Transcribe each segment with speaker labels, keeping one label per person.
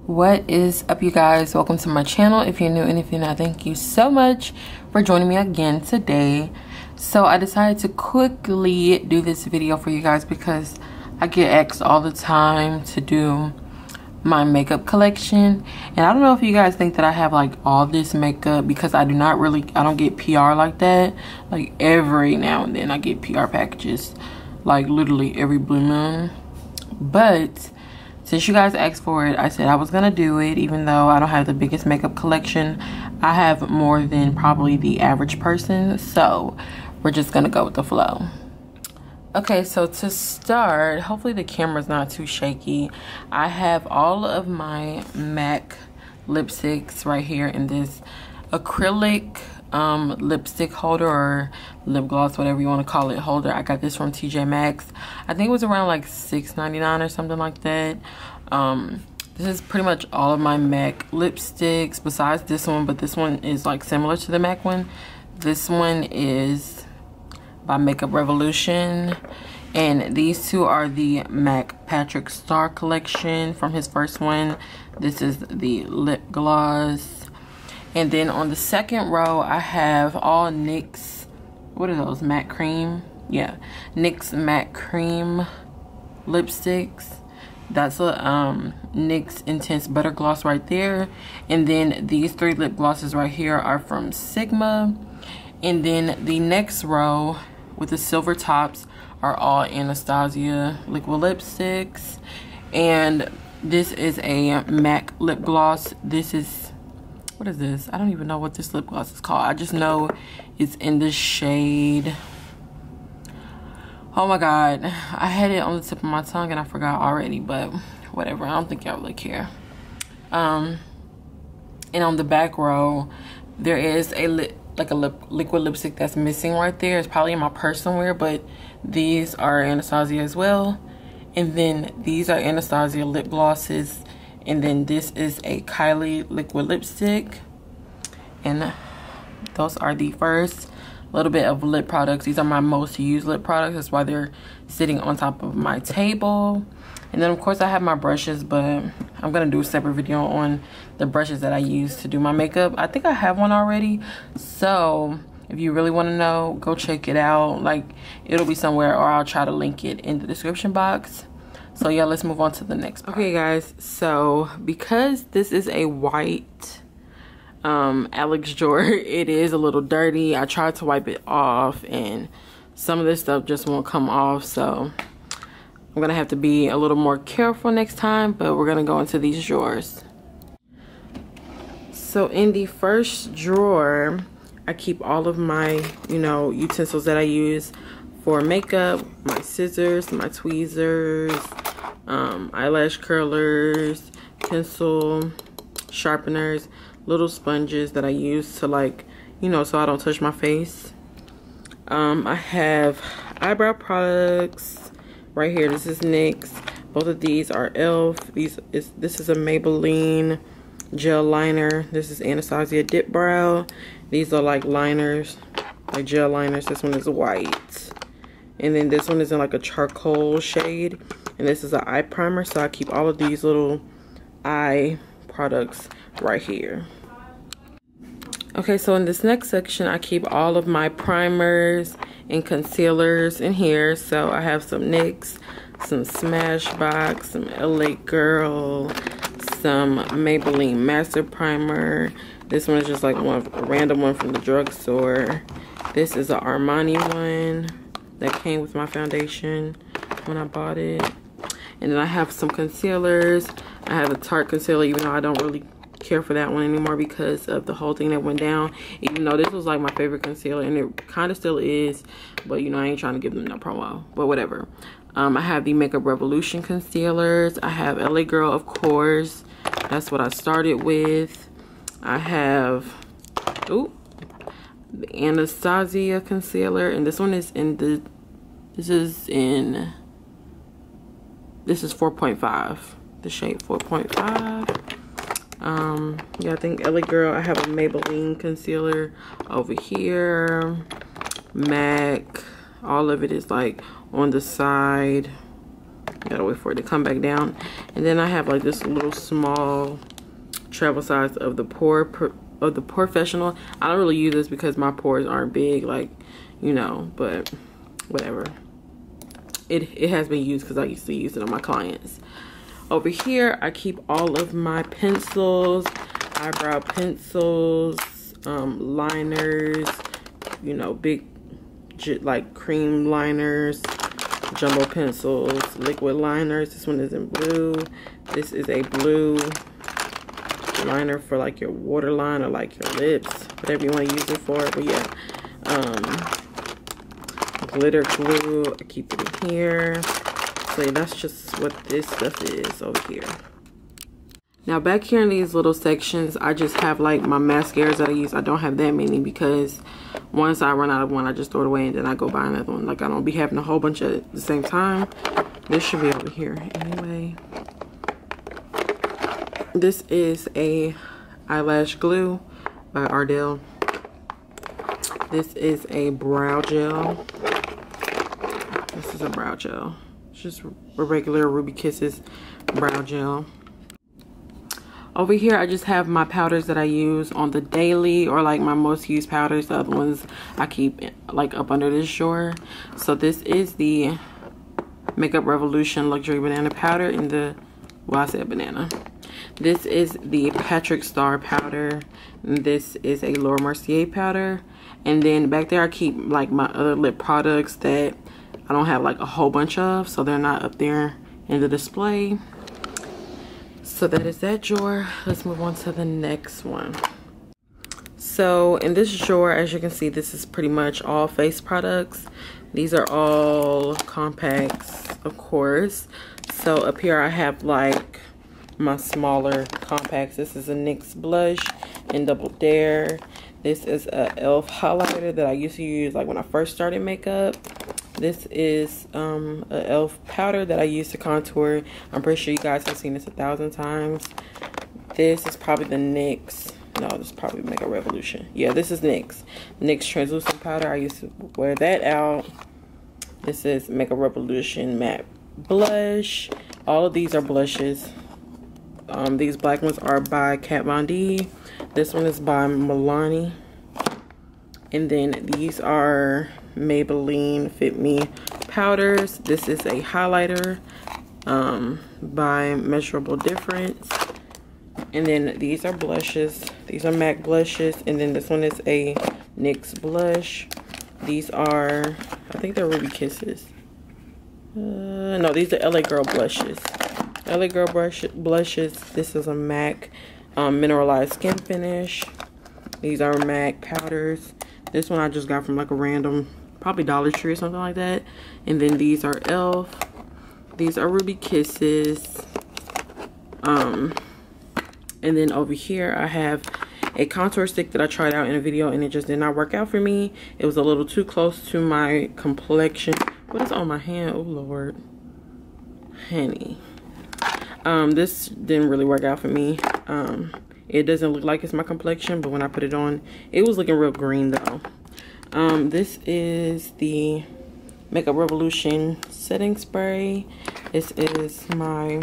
Speaker 1: What is up, you guys? Welcome to my channel. If you're new and if you're not, thank you so much for joining me again today. So I decided to quickly do this video for you guys because I get asked all the time to do my makeup collection, and I don't know if you guys think that I have like all this makeup, because I don't get PR like that. Like every now and then I get PR packages, like literally every blue moon. But since you guys asked for it, I said I was gonna do it. Even though I don't have the biggest makeup collection, I have more than probably the average person, so we're just gonna go with the flow. Okay, so to start, hopefully the camera's not too shaky. I have all of my MAC lipsticks right here in this acrylic lipstick holder or lip gloss, whatever you want to call it, holder. I got this from TJ Maxx. I think it was around like $6.99 or something like that. This is pretty much all of my MAC lipsticks besides this one, but this one is like similar to the MAC one. This one is by Makeup Revolution, and these two are the MAC Patrick Star collection from his first one. This is the lip gloss. And then on the second row, I have all NYX, what are those, matte cream? Yeah, NYX matte cream lipsticks. That's a NYX Intense Butter Gloss right there. And then these three lip glosses right here are from Sigma. And then the next row with the silver tops are all Anastasia liquid lipsticks. And this is a MAC lip gloss. This is, what is this? I don't even know what this lip gloss is called. I just know it's in the shade, oh my god, I had it on the tip of my tongue and I forgot already, but whatever, I don't think y'all really care. And on the back row, there is a liquid lipstick that's missing right there. It's probably in my purse somewhere, but these are Anastasia as well. And then these are Anastasia lip glosses. And then this is a Kylie liquid lipstick. And those are the first little bit of lip products. These are my most used lip products. That's why they're sitting on top of my table. And then of course I have my brushes, but I'm gonna do a separate video on the brushes that I use to do my makeup. I think I have one already. So if you really wanna know, go check it out. Like, it'll be somewhere, or I'll try to link it in the description box. So yeah, let's move on to the next part. Okay guys, so because this is a white Alex drawer, it is a little dirty. I tried to wipe it off and some of this stuff just won't come off, so I'm gonna have to be a little more careful next time. But we're gonna go into these drawers. So in the first drawer, I keep all of my, utensils that I use for makeup, my scissors, my tweezers, eyelash curlers, pencil sharpeners, little sponges that I use to, like, so I don't touch my face. I have eyebrow products right here. This is NYX. Both of these are e.l.f. This is a Maybelline gel liner. This is Anastasia Dip Brow. These are like liners, like gel liners. This one is white. And then this one is in like a charcoal shade. And this is an eye primer. So I keep all of these little eye products right here. Okay, so in this next section, I keep all of my primers and concealers in here. So I have some NYX, some Smashbox, some LA Girl, some Maybelline Master Primer. This one is just like a random one from the drugstore. This is an Armani one that came with my foundation when I bought it. And then I have some concealers. I have a Tarte concealer, even though I don't really care for that one anymore because of the whole thing that went down. Even though this was like my favorite concealer, and it kind of still is, but I ain't trying to give them no promo, but whatever. I have the Makeup Revolution concealers. I have LA Girl, of course. That's what I started with. I have the Anastasia concealer, and this one is in the, this is 4.5, the shade 4.5. Yeah, I think LA Girl, I have a Maybelline concealer over here. MAC, all of it is like on the side Gotta wait for it to come back down. And then I have like this little small travel size of the Professional. I don't really use this because my pores aren't big, like, you know, but whatever. It has been used because I used to use it on my clients. Over here, I keep all of my pencils, eyebrow pencils, liners, you know, big like cream liners, jumbo pencils, liquid liners. This one is in blue. This is a blue liner for like your waterline or like your lips, whatever you want to use it for. But yeah, glitter glue, I keep it in here. So yeah, that's just what this stuff is over here. Now back here in these little sections, I just have like my mascaras that I use. I don't have that many because once I run out of one, I just throw it away and then I go buy another one. Like, I don't be having a whole bunch at the same time. This should be over here anyway. This is a eyelash glue by Ardell. This is a brow gel. This is a brow gel. It's just a regular Ruby Kisses brow gel. Over here, I just have my powders that I use on the daily, or like my most used powders. The other ones I keep like up under this drawer. So this is the Makeup Revolution Luxury Banana Powder in the, well, I said banana. This is the Patrick Star powder. And this is a Laura Mercier powder. And then back there, I keep like my other lip products that I don't have like a whole bunch of, so they're not up there in the display. So that is that drawer. Let's move on to the next one. So in this drawer, as you can see, this is pretty much all face products. These are all compacts, of course. So up here I have like my smaller compacts. This is a NYX blush in Double Dare. This is a e.l.f. highlighter that I used to use like when I first started makeup. This is a e.l.f. powder that I use to contour. I'm pretty sure you guys have seen this 1,000 times. This is probably the NYX. No, this is probably Makeup Revolution. Yeah, this is NYX. NYX translucent powder. I used to wear that out. This is Makeup Revolution matte blush. All of these are blushes. These black ones are by Kat Von D. This one is by Milani. And then these are Maybelline Fit Me powders. This is a highlighter by Measurable Difference. And then these are blushes. These are MAC blushes. And then this one is a NYX blush. These are, I think they're Ruby Kisses. No, these are LA Girl blushes. LA Girl blushes. This is a MAC mineralized skin finish. These are MAC powders. This one I just got from like a random, probably Dollar Tree or something like that. And then these are e.l.f. These are Ruby Kisses. And then over here I have a contour stick that I tried out in a video and it just did not work out for me. It was a little too close to my complexion. What is on my hand? Oh Lord. Honey. This didn't really work out for me. It doesn't look like it's my complexion, but when I put it on, it was looking real green though. This is the Makeup Revolution setting spray. This is my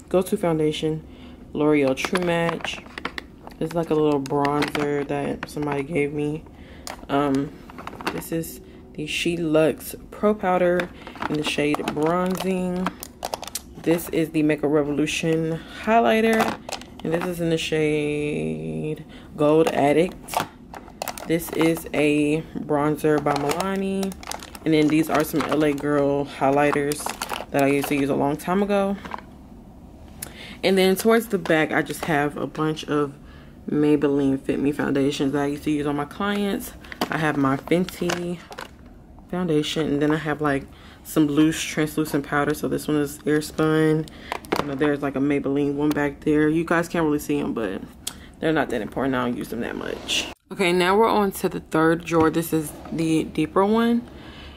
Speaker 1: go-to foundation, L'Oreal True Match. It's like a little bronzer that somebody gave me. This is the She Luxe Pro Powder in the shade Bronzing. This is the Makeup Revolution highlighter, and this is in the shade Gold Addict. This is a bronzer by Milani. And then these are some LA Girl highlighters that I used to use a long time ago. And then towards the back, I just have a bunch of Maybelline Fit Me foundations that I used to use on my clients. I have my Fenty foundation, and then I have like some loose translucent powder. So this one is Airspun. You know, there's like a Maybelline one back there. You guys can't really see them, but they're not that important. I don't use them that much. Okay, now we're on to the third drawer. This is the deeper one.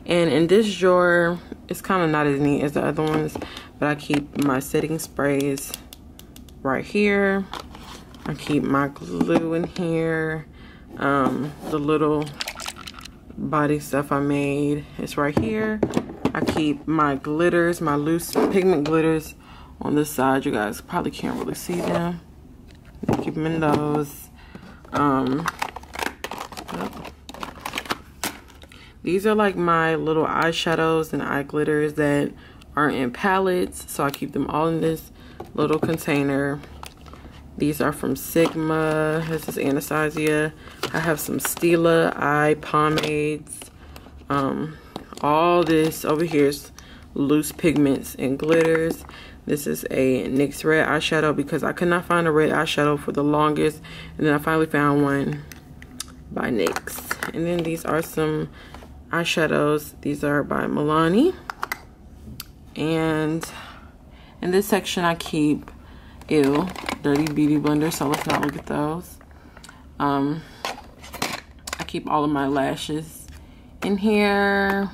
Speaker 1: And in this drawer, it's kind of not as neat as the other ones, but I keep my setting sprays right here. I keep my glue in here. The little body stuff I made is right here. I keep my glitters, my loose pigment glitters on this side. You guys probably can't really see them. I keep them in those. These are like my little eyeshadows and eye glitters that aren't in palettes, so I keep them all in this little container. These are from Sigma. This is Anastasia. I have some Stila eye pomades. All this over here is loose pigments and glitters. This is a NYX red eyeshadow because I could not find a red eyeshadow for the longest, and then I finally found one by NYX. And then these are some eyeshadows. These are by Milani. And in this section I keep dirty beauty blender, so let's not look at those. I keep all of my lashes in here.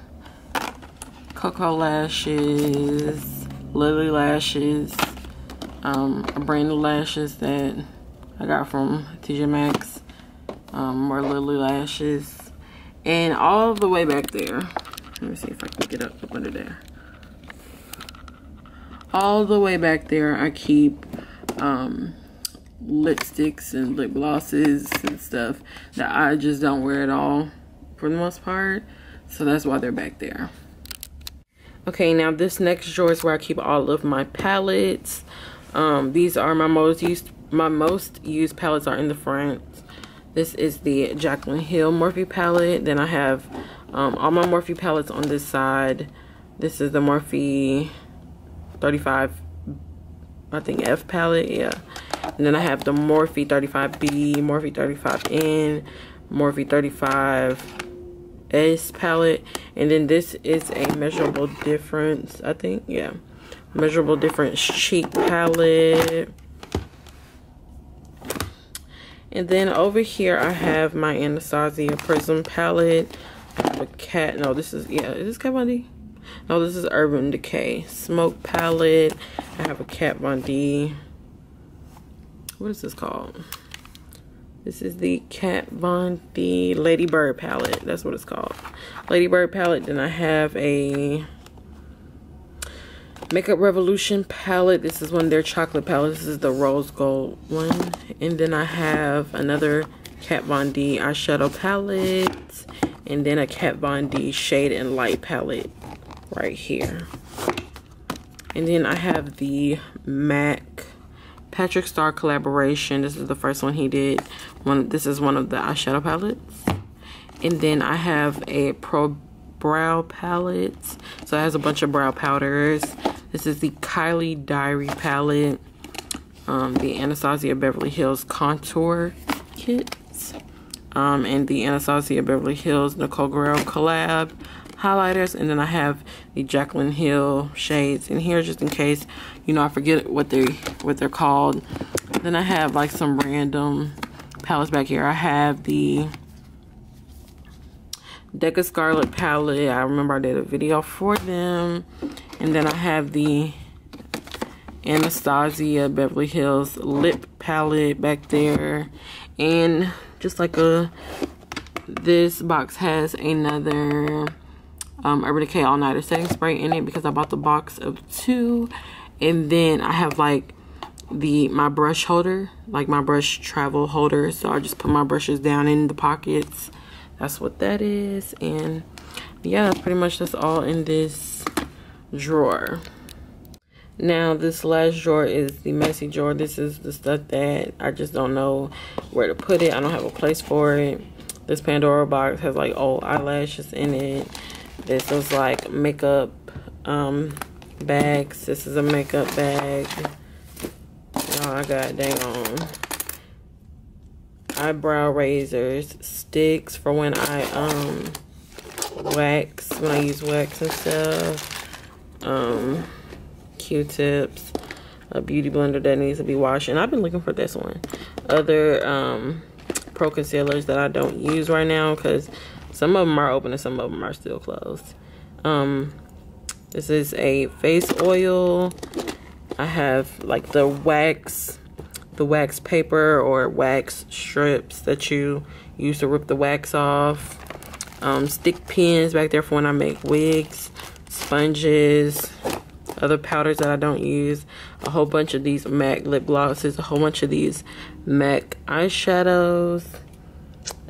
Speaker 1: Cocoa lashes, Lily lashes, a brand new lashes that I got from TJ Maxx, more Lily lashes. And all the way back there, let me see if I can get up under there. All the way back there, I keep lipsticks and lip glosses and stuff that I just don't wear at all for the most part. So that's why they're back there. Okay, now this next drawer is where I keep all of my palettes. These are my most used palettes are in the front. This is the Jaclyn Hill Morphe palette. Then I have all my Morphe palettes on this side. This is the Morphe 35, I think F palette, yeah. And then I have the Morphe 35B, Morphe 35N, Morphe 35S palette. And then this is a Measurable Difference, I think, yeah. Measurable Difference cheek palette. And then over here I have my Anastasia Prism palette. The cat, no, this is, yeah, is this Kat Von D? No, this is Urban Decay Smoke palette. I have a Kat Von D. What is this called? This is the Kat Von D Lady Bird palette. That's what it's called. Lady Bird palette. Then I have a Makeup Revolution palette. This is one of their chocolate palettes. This is the rose gold one. And then I have another Kat Von D eyeshadow palette. And then a Kat Von D shade and light palette right here. And then I have the MAC Patrick Star collaboration. This is the first one he did. This is one of the eyeshadow palettes. And then I have a Pro Brow palette. So it has a bunch of brow powders. This is the Kylie Diary palette. The Anastasia Beverly Hills Contour Kit. And the Anastasia Beverly Hills Nicole Guerrero collab highlighters. And then I have the Jaclyn Hill shades in here just in case, you know, I forget what they're called. Then I have like some random palettes back here. I have the Deca Scarlet palette. I remember I did a video for them. And then I have the Anastasia Beverly Hills lip palette back there. And just like this box has another Urban Decay All Nighter setting spray in it because I bought the box of 2. And then I have like my brush holder, like my brush travel holder. So I just put my brushes down in the pockets. That's what that is. And yeah, that's all in this drawer. Now this last drawer is the messy drawer. This is the stuff that I just don't know where to put it. I don't have a place for it. This Pandora box has like old eyelashes in it. This is like makeup bags. This is a makeup bag. Oh, I got dang on eyebrow razors, sticks for when I wax, when I use wax and stuff. Q-tips, a beauty blender that needs to be washed, and I've been looking for this one. Other pro concealers that I don't use right now because some of them are open and some of them are still closed. This is a face oil. I have like the wax paper or wax strips that you use to rip the wax off. Stick pins back there for when I make wigs. sponges, other powders that I don't use, a whole bunch of these MAC lip glosses, a whole bunch of these MAC eyeshadows,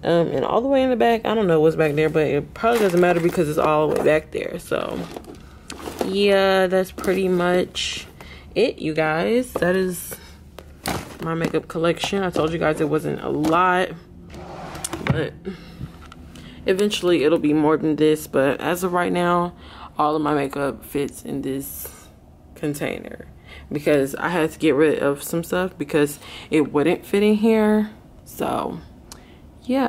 Speaker 1: and all the way in the back, I don't know what's back there, but it probably doesn't matter because it's all the way back there. So yeah, that's pretty much it, you guys. That is my makeup collection. I told you guys it wasn't a lot, but eventually it'll be more than this. But as of right now, all of my makeup fits in this container because I had to get rid of some stuff because it wouldn't fit in here. So yeah.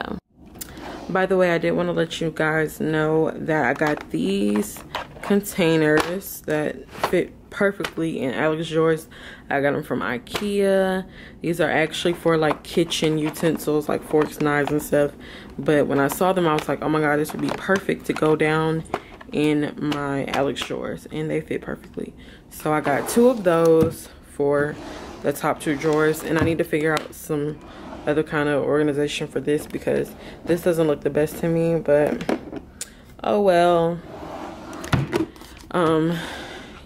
Speaker 1: By the way, I did want to let you guys know that I got these containers that fit perfectly in Alex drawers. I got them from Ikea. These are actually for like kitchen utensils, like forks, knives, and stuff. But when I saw them, I was like, oh my god, this would be perfect to go down in my Alex drawers, and they fit perfectly. So I got 2 of those for the top 2 drawers, and I need to figure out some other kind of organization for this because this doesn't look the best to me, but oh well.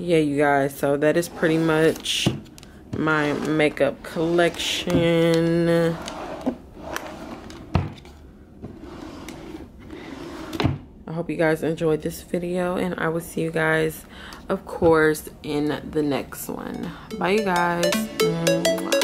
Speaker 1: Yeah, you guys, so that is pretty much my makeup collection. I hope you guys enjoyed this video, and I will see you guys, of course, in the next one. Bye, you guys. Mwah.